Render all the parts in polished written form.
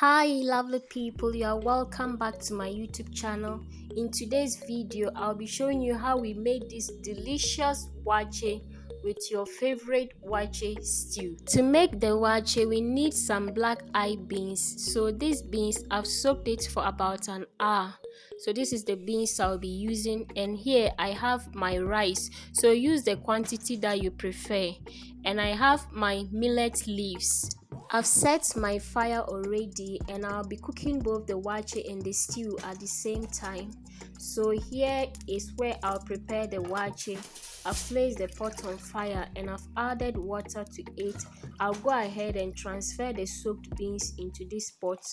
Hi lovely people, you are welcome back to my YouTube channel. In today's video I'll be showing you how we made this delicious wakye with your favorite wakye stew. To make the wakye we need some black eye beans. So these beans I've soaked it for about an hour. So this is the beans I'll be using, and here I have my rice, so use the quantity that you prefer, and I have my millet leaves. I've set my fire already and I'll be cooking both the wakye and the stew at the same time. So here is where I'll prepare the wakye. I've placed the pot on fire and I've added water to it. I'll go ahead and transfer the soaked beans into this pot.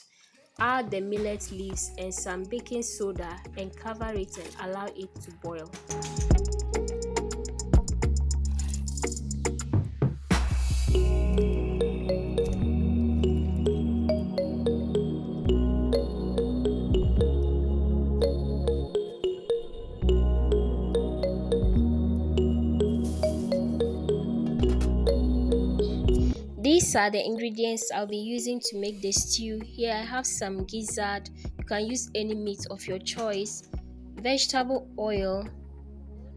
Add the millet leaves and some baking soda and cover it and allow it to boil. These are the ingredients I'll be using to make the stew. Here I have some gizzard, you can use any meat of your choice, vegetable oil,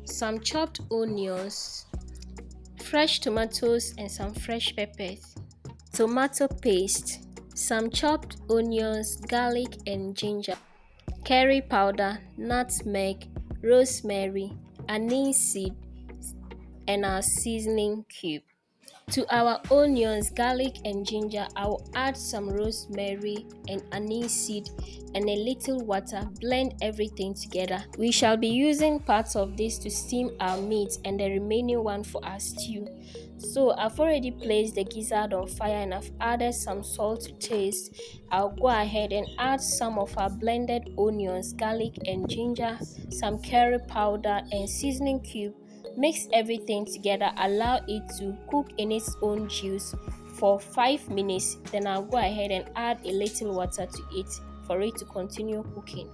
some chopped onions, fresh tomatoes and some fresh peppers, tomato paste, some chopped onions, garlic and ginger, curry powder, nutmeg, rosemary, aniseed and our seasoning cube. To our onions, garlic and ginger, I will add some rosemary and aniseed and a little water. Blend everything together. We shall be using parts of this to steam our meat and the remaining one for our stew. So I've already placed the gizzard on fire and I've added some salt to taste. I'll go ahead and add some of our blended onions, garlic and ginger, some curry powder and seasoning cube. Mix everything together, allow it to cook in its own juice for 5 minutes. Then I'll go ahead and add a little water to it for it to continue cooking.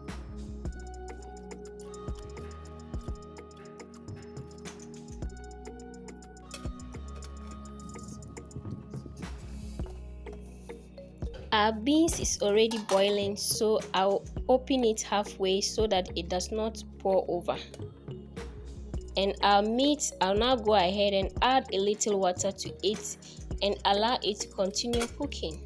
Our beans is already boiling, so I'll open it halfway so that it does not pour over. And our meat, I'll now go ahead and add a little water to it and allow it to continue cooking.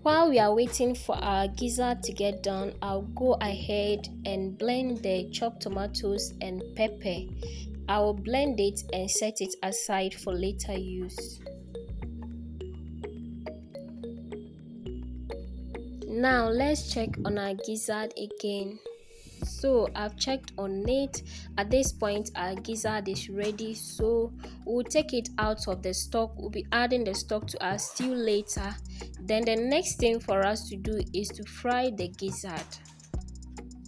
While we are waiting for our gizzard to get done, I'll go ahead and blend the chopped tomatoes and pepper. I will blend it and set it aside for later use. Now let's check on our gizzard again. So I've checked on it. At this point our gizzard is ready, so we'll take it out of the stock. We'll be adding the stock to our stew later. Then the next thing for us to do is to fry the gizzard.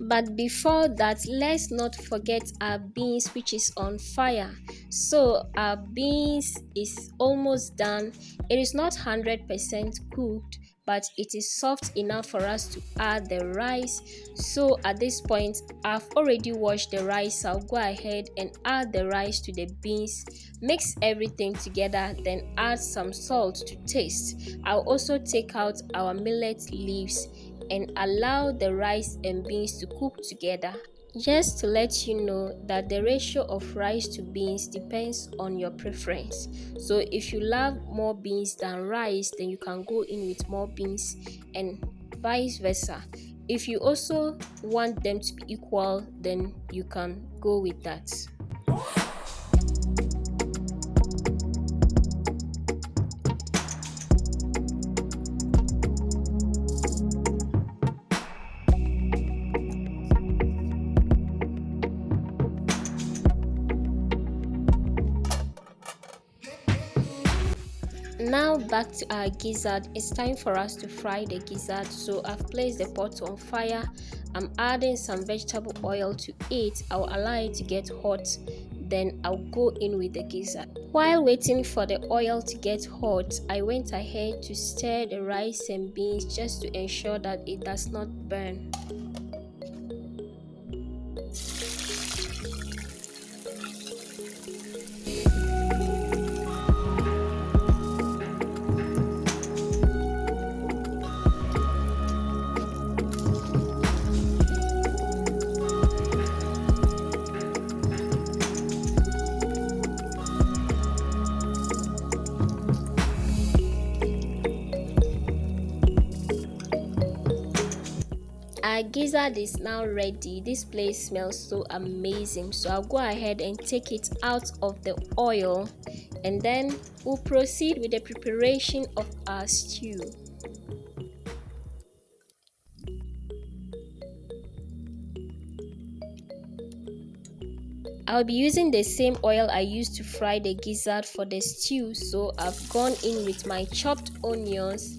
But before that, let's not forget our beans, which is on fire. So our beans is almost done. It is not 100% cooked, but it is soft enough for us to add the rice. So at this point I've already washed the rice. I'll go ahead and add the rice to the beans, mix everything together, then add some salt to taste. I'll also take out our millet leaves and allow the rice and beans to cook together. Just to let you know that the ratio of rice to beans depends on your preference. So if you love more beans than rice, then you can go in with more beans, and vice versa. If you also want them to be equal, then you can go with that. Now back to our gizzard. It's time for us to fry the gizzard. So I've placed the pot on fire. I'm adding some vegetable oil to it. I'll allow it to get hot, then I'll go in with the gizzard. While waiting for the oil to get hot, I went ahead to stir the rice and beans just to ensure that it does not burn. My gizzard is now ready. This place smells so amazing, so I'll go ahead and take it out of the oil, and then we'll proceed with the preparation of our stew. I'll be using the same oil I used to fry the gizzard for the stew, so I've gone in with my chopped onions.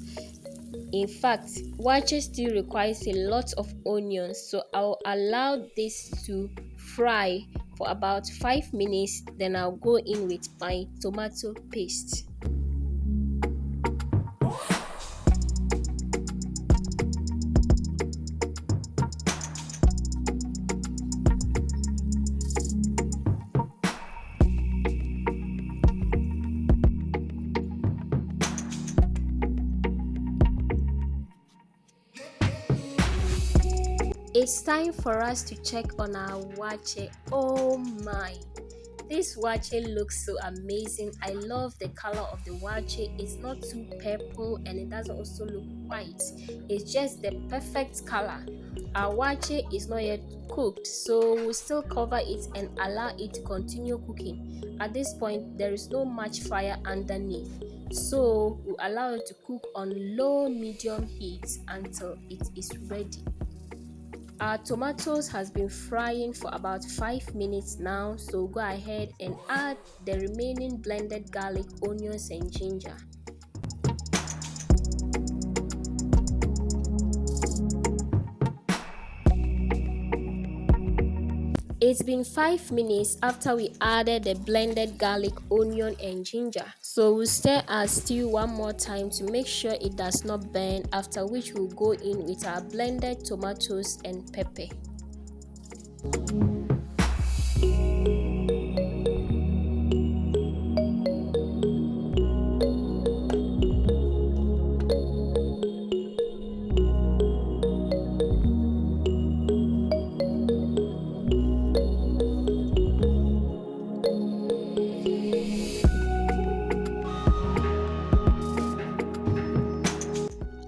In fact, wakye stew requires a lot of onions, so I'll allow this to fry for about 5 minutes, then I'll go in with my tomato paste. It's time for us to check on our wakye. Oh my! This wakye looks so amazing. I love the color of the wakye. It's not too purple and it doesn't also look white. It's just the perfect color. Our wakye is not yet cooked, so we'll still cover it and allow it to continue cooking. At this point, there is no much fire underneath, so we'll allow it to cook on low-medium heat until it is ready. Our tomatoes has been frying for about 5 minutes now, so go ahead and add the remaining blended garlic, onions and ginger. It's been 5 minutes after we added the blended garlic, onion and ginger. So we'll stir our stew one more time to make sure it does not burn, after which we'll go in with our blended tomatoes and pepper.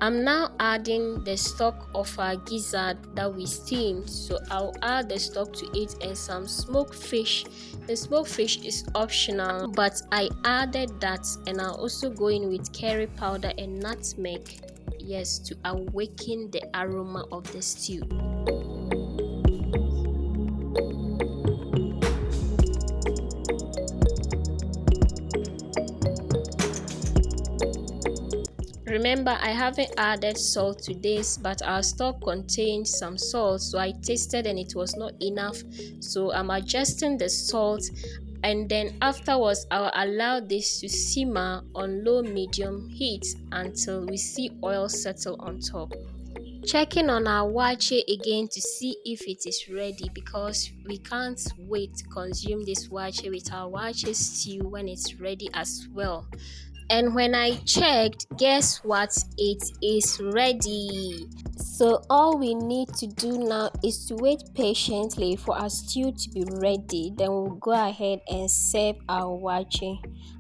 I'm now adding the stock of our gizzard that we steamed, so I'll add the stock to it and some smoked fish. The smoked fish is optional, but I added that, and I'll also go in with curry powder and nutmeg, yes, to awaken the aroma of the stew. Remember, I haven't added salt to this, but our stock contained some salt, so I tasted and it was not enough, so I'm adjusting the salt, and then afterwards I'll allow this to simmer on low-medium heat until we see oil settle on top. Checking on our wakye again to see if it is ready, because we can't wait to consume this wakye with our wakye stew when it's ready as well. And when I checked, guess what? It is ready. So all we need to do now is to wait patiently for our stew to be ready. Then we'll go ahead and serve our wakye.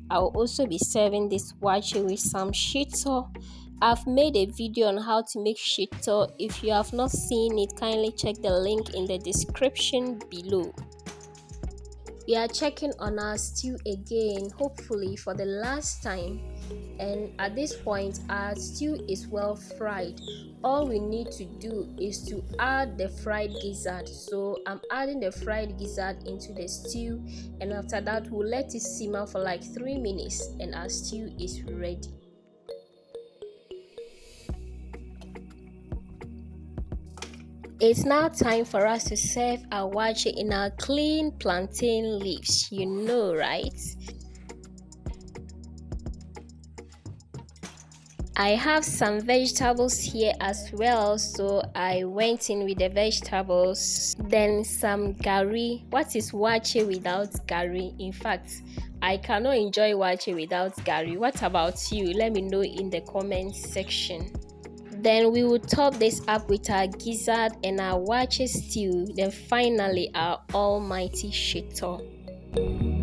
I will also be serving this wakye with some shito. I've made a video on how to make shito. If you have not seen it, kindly check the link in the description below. We are checking on our stew again, hopefully for the last time, and at this point our stew is well fried. All we need to do is to add the fried gizzard, so I'm adding the fried gizzard into the stew, and after that we'll let it simmer for like 3 minutes and our stew is ready. It's now time for us to serve our wakye in our clean plantain leaves, you know, right? I have some vegetables here as well, so I went in with the vegetables. Then some gari. What is wakye without gari? In fact, I cannot enjoy wakye without gari. What about you? Let me know in the comment section. Then we will top this up with our gizzard and our wakye stew. Then finally our almighty shito.